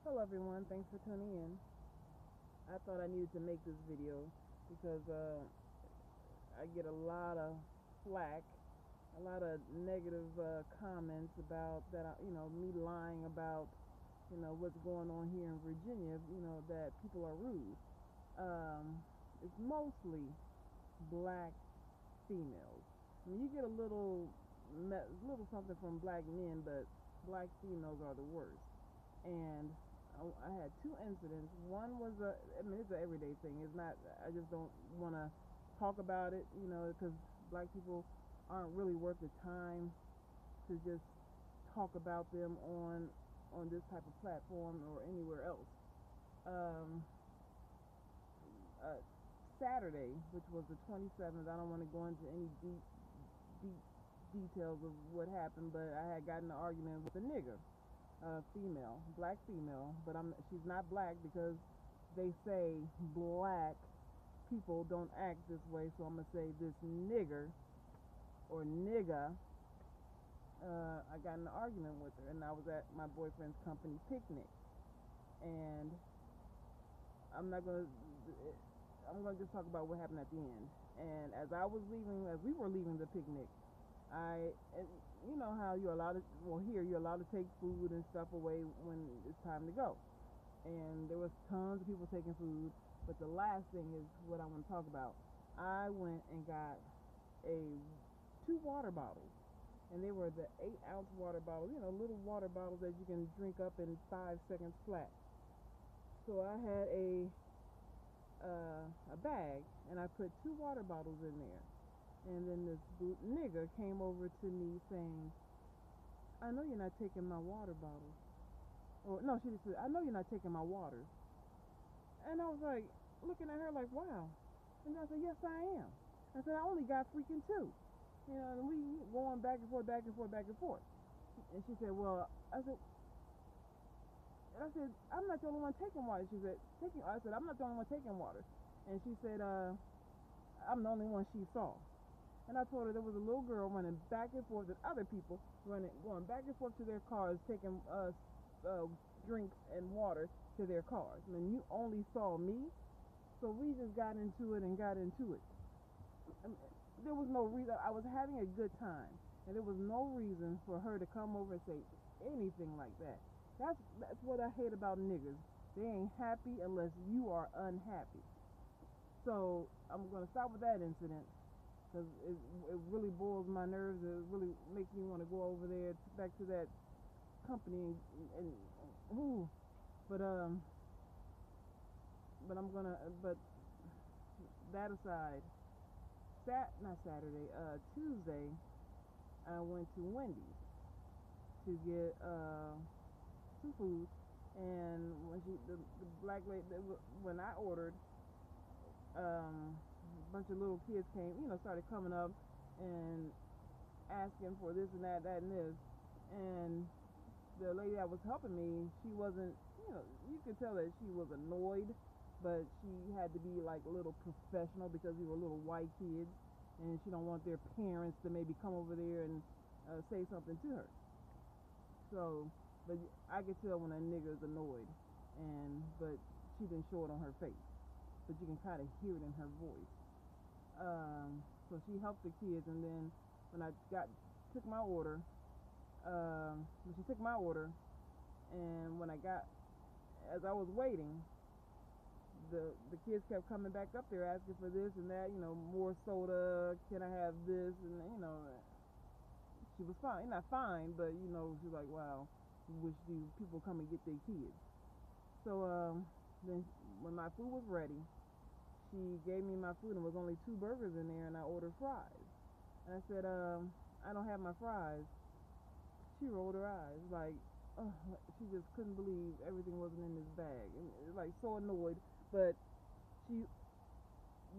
Hello everyone, thanks for tuning in. I thought I needed to make this video because I get a lot of flack, a lot of negative comments about that, me lying about, what's going on here in Virginia, that people are rude. It's mostly black females. I mean, you get a little something from black men, but black females are the worst. And I had two incidents. One was it's an everyday thing. It's not. I just don't want to talk about it, because black people aren't really worth the time to just talk about them on this type of platform or anywhere else. Um, uh, Saturday, which was the 27th. I don't want to go into any deep details of what happened, but I had gotten an argument with a nigger, female, black female, but she's not black because they say black people don't act this way, so I'm gonna say this nigger or nigga. I got in an argument with her, and I was at my boyfriend's company picnic, and I'm not gonna. I'm gonna just talk about what happened at the end. And as we were leaving the picnic, you know how you're allowed to, here you're allowed to take food and stuff away when it's time to go. And there was tons of people taking food, but the last thing is what I want to talk about. I went and got two water bottles, and they were the 8-ounce water bottles, little water bottles that you can drink up in 5 seconds flat. So I had a bag, and I put two water bottles in there. And then this nigger came over to me saying, "I know you're not taking my water bottle." Or no, she just said, "I know you're not taking my water." And I was like, looking at her like, wow. And I said, "Yes, I am." I said, "I only got freaking two." And we going back and forth, back and forth, back and forth. And she said, "Well," I said, "I'm not the only one taking water." She said, I said, "I'm not the only one taking water." And she said, "I'm the only one she saw." And I told her there was a little girl running back and forth, and other people going back and forth to their cars, taking drinks and water to their cars. I mean, you only saw me, so we just got into it. I mean, there was no reason. I was having a good time, and there was no reason for her to come over and say anything like that. That's what I hate about niggers. They ain't happy unless you are unhappy. So I'm gonna stop with that incident, because it really boils my nerves. It really makes me want to go over there back to that company and ooh. But but that aside, not Saturday, Tuesday, I went to Wendy's to get some food, and when the black lady, when I ordered, a bunch of little kids came, started coming up and asking for this and that and this. And the lady that was helping me, she wasn't, you could tell that she was annoyed, but she had to be like a little professional because we were little white kids, and she don't want their parents to maybe come over there and say something to her. So, but I could tell when a nigger is annoyed, but she didn't show it on her face, but you can kind of hear it in her voice. So she helped the kids, and then when I took my order, when she took my order, and as I was waiting, the kids kept coming back up there asking for this and that, more soda, can I have this, and she was fine, not fine, but she was like, wow, wish these people come and get their kids. So then when my food was ready, she gave me my food, and there was only 2 burgers in there, and I ordered fries. And I said, I don't have my fries. She rolled her eyes like, oh, she just couldn't believe everything wasn't in this bag, and like so annoyed. But she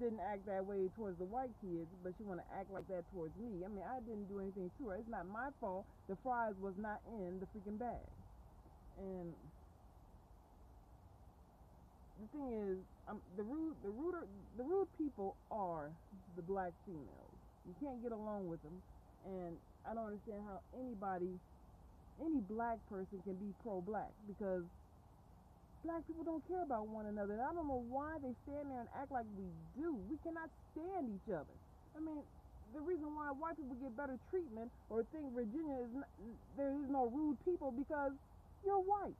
didn't act that way towards the white kids, but she want to act like that towards me. I mean, I didn't do anything to her. It's not my fault. The fries was not in the freaking bag. And the thing is, the rude people are the black females. You can't get along with them, and I don't understand how any black person can be pro-black, because black people don't care about one another. And I don't know why they stand there and act like we do. We cannot stand each other. I mean, the reason why white people get better treatment or think Virginia is not, there is no rude people, because you're white.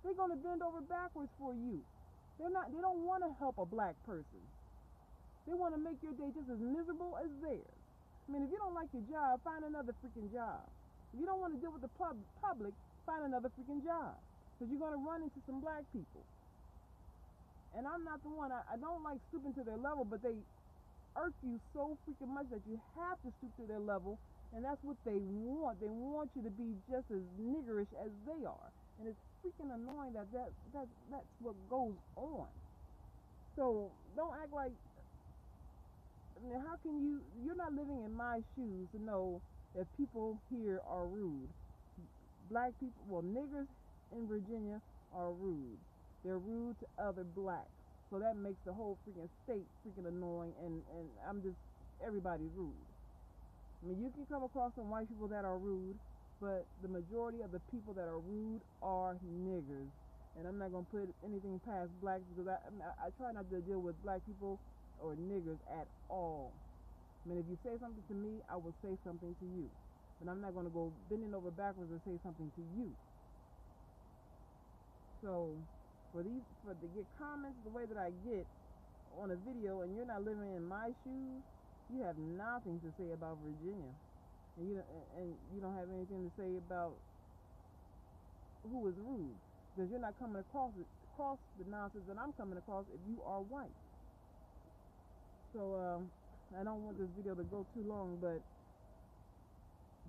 They're gonna bend over backwards for you. They don't want to help a black person. They want to make your day just as miserable as theirs. I mean, if you don't like your job, find another freaking job. If you don't want to deal with the public, find another freaking job. Because you're going to run into some black people. And I'm not the one. I don't like stooping to their level, but they irk you so freaking much that you have to stoop to their level. And that's what they want. They want you to be just as niggerish as they are. And it's freaking annoying that's what goes on. So don't act like, I mean, how can you're not living in my shoes to know if people here are rude. Black people, well, niggers in Virginia are rude. They're rude to other blacks. So that makes the whole freaking state freaking annoying, and everybody's rude. I mean, you can come across some white people that are rude, but the majority of the people that are rude are niggers. And I'm not going to put anything past blacks, because I try not to deal with black people or niggers at all. I mean, if you say something to me, I will say something to you. But I'm not going to go bending over backwards and say something to you. So, for to get comments the way that I get on a video, and you're not living in my shoes, you have nothing to say about Virginia. And you don't have anything to say about who is rude, because you're not coming across the nonsense that I'm coming across if you are white. So I don't want this video to go too long, but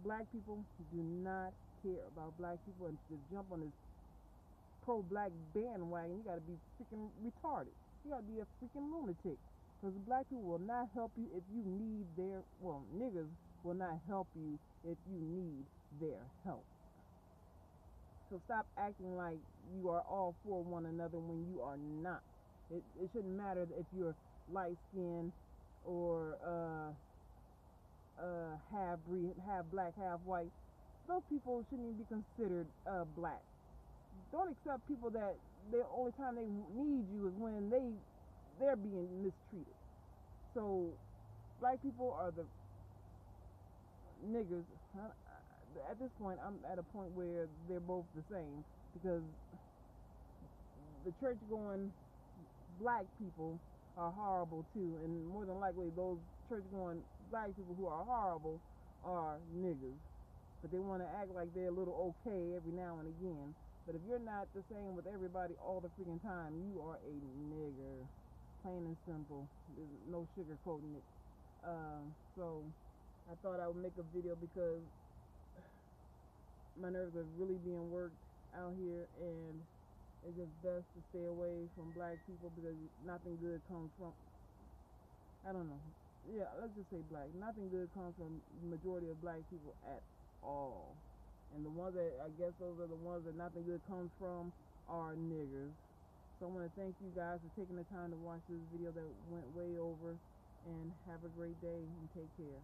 black people do not care about black people, and to jump on this pro-black bandwagon, you gotta be freaking retarded. You gotta be a freaking lunatic, because black people will not help you if you need niggers will not help you if you need their help. So stop acting like you are all for one another when you are not. It shouldn't matter if you're light skinned or half black, half white. Those people shouldn't even be considered black. Don't accept people that the only time they need you is when they're being mistreated. So black people are the niggers. At this point, I'm at a point where they're both the same, because the church going black people are horrible too, and more than likely those church going black people who are horrible are niggers. But they want to act like they're a little okay every now and again. But if you're not the same with everybody all the freaking time, you are a nigger. Plain and simple. There's no sugarcoating it. So I thought I would make a video because my nerves are really being worked out here, and it's just best to stay away from black people, because nothing good comes from, I don't know. Yeah, let's just say black. Nothing good comes from the majority of black people at all. And the ones that, I guess those are the ones that nothing good comes from, are niggers. So I want to thank you guys for taking the time to watch this video that went way over, and have a great day and take care.